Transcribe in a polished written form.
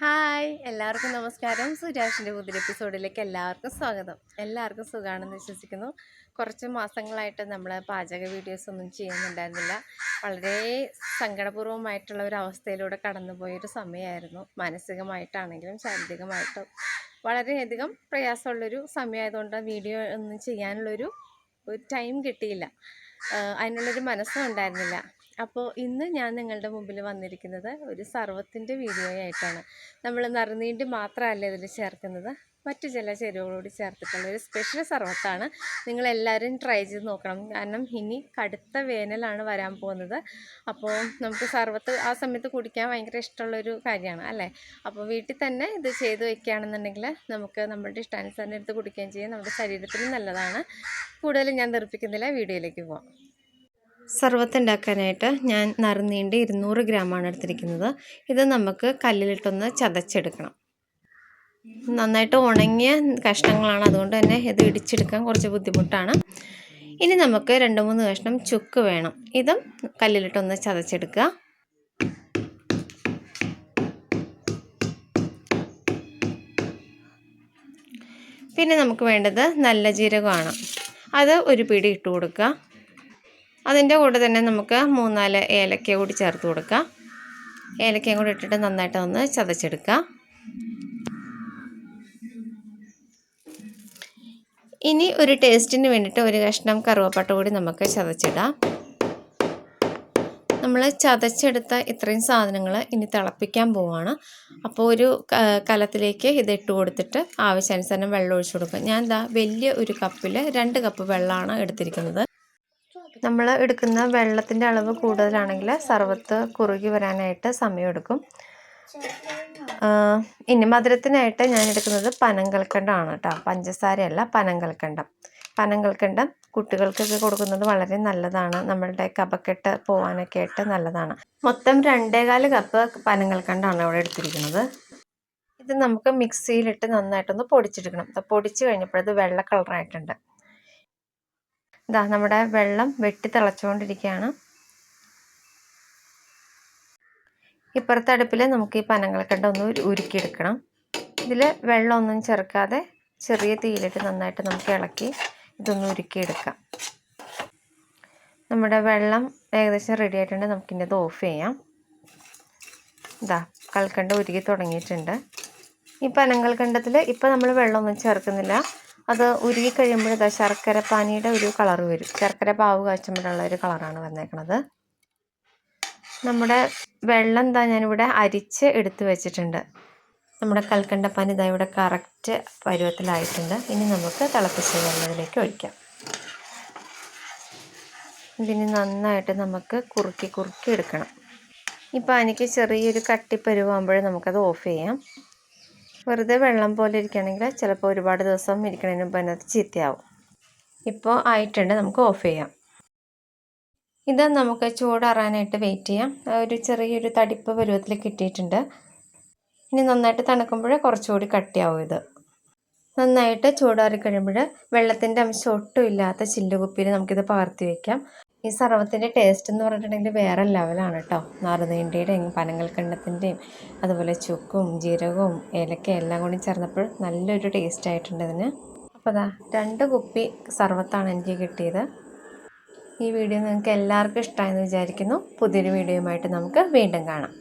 Hi എല്ലാവർക്കും നമസ്കാരം. സുരാഷിൻ്റെ പുതിയ എപ്പിസോഡിലേക്ക് എല്ലാവർക്കും സ്വാഗതം. എല്ലാവർക്കും സുഖമാണെന്ന് വിശ്വസിക്കുന്നു. കുറച്ച് മാസങ്ങളായിട്ട് നമ്മൾ പാചക വീഡിയോസ് ഒന്നും ചെയ്യുന്നുണ്ടായിരുന്നില്ല. വളരെ സങ്കടപൂർവ്വമായിട്ടുള്ള ഒരു അവസ്ഥയിലൂടെ കടന്നുപോയൊരു സമയമായിരുന്നു. മാനസികമായിട്ടാണെങ്കിലും ശാരീരികമായിട്ടും വളരെയധികം പ്രയാസമുള്ളൊരു സമയമായതുകൊണ്ട് വീഡിയോ ഒന്നും ചെയ്യാനുള്ളൊരു ടൈം കിട്ടിയില്ല. അതിനുള്ളൊരു മനസ്സും ഉണ്ടായിരുന്നില്ല. അപ്പോൾ ഇന്ന് ഞാൻ നിങ്ങളുടെ മുമ്പിൽ വന്നിരിക്കുന്നത് ഒരു സർവത്തിൻ്റെ വീഡിയോ ആയിട്ടാണ്. നമ്മൾ നറുനീണ്ടി മാത്രമല്ല ഇതിൽ ചേർക്കുന്നത്, മറ്റു ചില ചേരുവകളോട് ചേർത്തിട്ടുള്ള ഒരു സ്പെഷ്യൽ സർവത്താണ്. നിങ്ങളെല്ലാവരും ട്രൈ ചെയ്ത് നോക്കണം. കാരണം ഇനി കടുത്ത വേനലാണ് വരാൻ പോകുന്നത്. അപ്പോൾ നമുക്ക് സർവത്ത് ആ സമയത്ത് കുടിക്കാൻ ഭയങ്കര ഇഷ്ടമുള്ളൊരു കാര്യമാണ് അല്ലേ. അപ്പോൾ വീട്ടിൽ തന്നെ ഇത് ചെയ്ത് വയ്ക്കുകയാണെന്നുണ്ടെങ്കിൽ നമുക്ക് നമ്മുടെ ഇഷ്ടാനുസരണം എടുത്ത് കുടിക്കുകയും ചെയ്യാം. നമ്മുടെ ശരീരത്തിന് നല്ലതാണ്. കൂടുതൽ ഞാൻ നിർപ്പിക്കുന്നില്ല, വീഡിയോയിലേക്ക് പോകാം. സർവത്ത് ഉണ്ടാക്കാനായിട്ട് ഞാൻ നറുനീണ്ടി 200 ഗ്രാമാണ് എടുത്തിരിക്കുന്നത്. ഇത് നമുക്ക് കല്ലിലിട്ടൊന്ന് ചതച്ചെടുക്കണം. നന്നായിട്ട് ഉണങ്ങിയ കഷ്ണങ്ങളാണ്, അതുകൊണ്ട് തന്നെ ഇത് ഇടിച്ചെടുക്കാൻ കുറച്ച് ബുദ്ധിമുട്ടാണ്. ഇനി നമുക്ക് 2-3 കഷ്ണം ചുക്ക് വേണം. ഇതും കല്ലിലിട്ടൊന്ന് ചതച്ചെടുക്കുക. പിന്നെ നമുക്ക് വേണ്ടത് നല്ല ജീരകമാണ്. അത് ഒരു പിടി ഇട്ട് കൊടുക്കുക. അതിൻ്റെ കൂടെ തന്നെ നമുക്ക് 3-4 ഏലക്ക കൂടി ചേർത്ത് കൊടുക്കുക. ഏലക്കയും കൂടി ഇട്ടിട്ട് നന്നായിട്ട് ഒന്ന് ചതച്ചെടുക്കുക. ഇനി ഒരു ടേസ്റ്റിന് വേണ്ടിയിട്ട് ഒരു കഷ്ണം കറുവപ്പട്ട കൂടി നമുക്ക് ചതച്ചിടാം. നമ്മൾ ചതച്ചെടുത്ത ഇത്രയും സാധനങ്ങൾ ഇനി തിളപ്പിക്കാൻ പോവുകയാണ്. അപ്പോൾ ഒരു കലത്തിലേക്ക് ഇത് ഇട്ട് കൊടുത്തിട്ട് ആവശ്യാനുസരണം വെള്ളം ഒഴിച്ചു കൊടുക്കുക. ഞാൻ വലിയ ഒരു കപ്പിൽ 2 കപ്പ് വെള്ളമാണ് എടുത്തിരിക്കുന്നത്. നമ്മൾ എടുക്കുന്ന വെള്ളത്തിൻ്റെ അളവ് കൂടുതലാണെങ്കിൽ സർവത്ത് കുറുകി വരാനായിട്ട് സമയമെടുക്കും. ഇനി മധുരത്തിനായിട്ട് ഞാൻ എടുക്കുന്നത് പനങ്കൽക്കണ്ടമാണ് കേട്ടോ, പഞ്ചസാരയല്ല, പനങ്കൽക്കണ്ടം. പനങ്കൽക്കണ്ടം കുട്ടികൾക്കൊക്കെ കൊടുക്കുന്നത് വളരെ നല്ലതാണ്. നമ്മളുടെ കഫക്കെട്ട് പോകാനൊക്കെ ആയിട്ട് നല്ലതാണ്. മൊത്തം 2.25 കപ്പ് പനങ്കൽക്കണ്ടമാണ് ഇവിടെ എടുത്തിരിക്കുന്നത്. ഇത് നമുക്ക് മിക്സിയിലിട്ട് നന്നായിട്ടൊന്ന് പൊടിച്ചെടുക്കണം. പൊടിച്ച് കഴിഞ്ഞപ്പോഴത് വെള്ള കളറായിട്ടുണ്ട്. നമ്മുടെ വെള്ളം വെട്ടി തിളച്ചുകൊണ്ടിരിക്കുകയാണ്. ഇപ്പുറത്തെ അടുപ്പിൽ നമുക്ക് ഈ പനങ്കൽക്കണ്ട ഒന്ന് ഉരുക്കിയെടുക്കണം. ഇതിൽ വെള്ളമൊന്നും ചേർക്കാതെ ചെറിയ തീയിലിട്ട് നന്നായിട്ട് നമുക്ക് ഇളക്കി ഇതൊന്ന് ഉരുക്കിയെടുക്കാം. നമ്മുടെ വെള്ളം ഏകദേശം റെഡി ആയിട്ടുണ്ട്. നമുക്കിനി അത് ഓഫ് ചെയ്യാം. കൽക്കണ്ട ഉരുക്കി തുടങ്ങിയിട്ടുണ്ട്. ഈ പനങ്കൽക്കണ്ടത്തിൽ ഇപ്പോൾ നമ്മൾ വെള്ളമൊന്നും ചേർക്കുന്നില്ല. അത് ഉരുകി കഴിയുമ്പോൾ ശർക്കര പാനിയുടെ ഒരു കളറ് വരും. ശർക്കര പാവ് കാച്ചുമ്പോഴുള്ള ഒരു കളറാണ് വന്നേക്കുന്നത്. നമ്മുടെ വെള്ളം ഞാനിവിടെ അരിച്ച് എടുത്ത് വെച്ചിട്ടുണ്ട്. നമ്മുടെ കൽക്കണ്ടപ്പാനി ഇവിടെ കറക്റ്റ് പരുവത്തിലായിട്ടുണ്ട്. ഇനി നമുക്ക് തിളപ്പിച്ച വെള്ളത്തിലേക്ക് ഒഴിക്കാം. ഇതിന് നന്നായിട്ട് നമുക്ക് കുറുക്കി എടുക്കണം. ഈ പാനിക്ക് ചെറിയൊരു കട്ടിപ്പരുവാകുമ്പോഴേ നമുക്കത് ഓഫ് ചെയ്യാം. വെറുതെ വെള്ളം പോലെ ഇരിക്കുകയാണെങ്കിൽ ചിലപ്പോൾ ഒരുപാട് ദിവസം ഇരിക്കണതിന് മുമ്പ് അതിനകത്ത് ചീത്തയാവും. ഇപ്പോൾ ആയിട്ടുണ്ട്, നമുക്ക് ഓഫ് ചെയ്യാം. ഇത് നമുക്ക് ചൂടാറാനായിട്ട് വെയിറ്റ് ചെയ്യാം. ഒരു ചെറിയൊരു തടിപ്പ് പരുവത്തിൽ കിട്ടിയിട്ടുണ്ട്. ഇനി നന്നായിട്ട് തണുക്കുമ്പോൾ കുറച്ചുകൂടി കട്ടിയാവും. ഇത് നന്നായിട്ട് ചൂടാറി കഴിയുമ്പോൾ വെള്ളത്തിൻ്റെ അംശം ഒട്ടും ഇല്ലാത്ത ചില്ലുകുപ്പിയിൽ നമുക്കിത് പകർത്തി വയ്ക്കാം. ഈ സർവത്തിൻ്റെ ടേസ്റ്റ് എന്ന് പറഞ്ഞിട്ടുണ്ടെങ്കിൽ വേറെ ലെവലാണ് കേട്ടോ. നാറുനീണ്ടിയുടെയും പനങ്കൽക്കണ്ടത്തിൻ്റെയും അതുപോലെ ചുക്കും ജീരകവും ഏലക്കയും എല്ലാം കൂടി ചേർന്നപ്പോൾ നല്ലൊരു ടേസ്റ്റ് ആയിട്ടുണ്ട് ഇതിന്. അപ്പോൾ 2 കുപ്പി സർവത്താണ് എനിക്ക് കിട്ടിയത്. ഈ വീഡിയോ നിങ്ങൾക്ക് എല്ലാവർക്കും ഇഷ്ടമായെന്ന് വിചാരിക്കുന്നു. പുതിയൊരു വീഡിയോയുമായിട്ട് നമുക്ക് വീണ്ടും കാണാം.